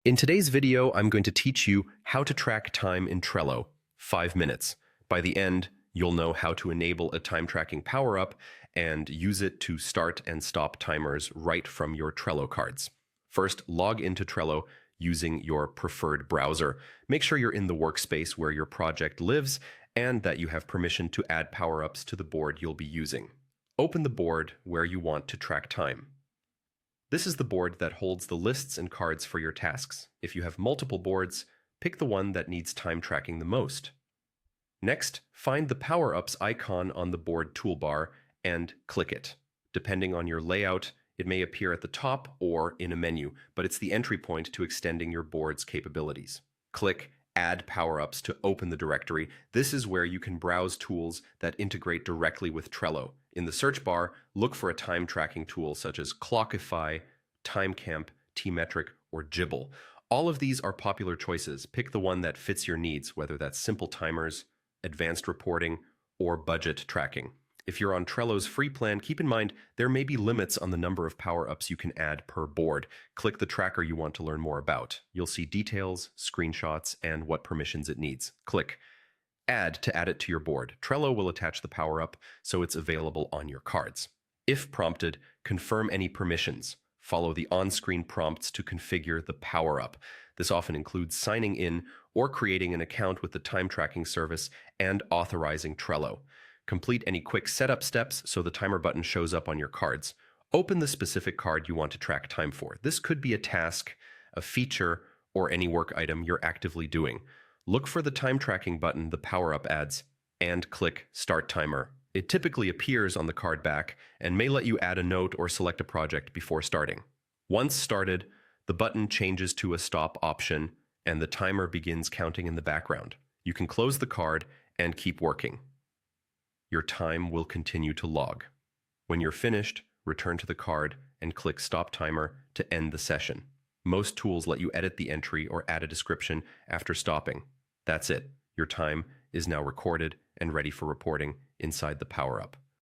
In today's video, I'm going to teach you how to track time in Trello, 5 minutes. By the end, you'll know how to enable a time tracking power-up and use it to start and stop timers right from your Trello cards. First, log into Trello using your preferred browser. Make sure you're in the workspace where your project lives and that you have permission to add power-ups to the board you'll be using. Open the board where you want to track time. This is the board that holds the lists and cards for your tasks. If you have multiple boards, pick the one that needs time tracking the most. Next, find the Power-Ups icon on the board toolbar and click it. Depending on your layout, it may appear at the top or in a menu, but it's the entry point to extending your board's capabilities. Click Add Power-Ups to open the directory. This is where you can browse tools that integrate directly with Trello. In the search bar, look for a time tracking tool such as Clockify, TimeCamp, Tmetric, or Jibble. All of these are popular choices. Pick the one that fits your needs, whether that's simple timers, advanced reporting, or budget tracking. If you're on Trello's free plan, keep in mind there may be limits on the number of power-ups you can add per board. Click the tracker you want to learn more about. You'll see details, screenshots, and what permissions it needs. Click Add to add it to your board. Trello will attach the power-up so it's available on your cards. If prompted, confirm any permissions. Follow the on-screen prompts to configure the power-up. This often includes signing in or creating an account with the time tracking service and authorizing Trello. Complete any quick setup steps so the timer button shows up on your cards. Open the specific card you want to track time for. This could be a task, a feature, or any work item you're actively doing. Look for the time tracking button the power-up adds and click Start Timer. It typically appears on the card back and may let you add a note or select a project before starting. Once started, the button changes to a stop option and the timer begins counting in the background. You can close the card and keep working. Your time will continue to log. When you're finished, return to the card and click Stop Timer to end the session. Most tools let you edit the entry or add a description after stopping. That's it. Your time is now recorded and ready for reporting inside the power-up.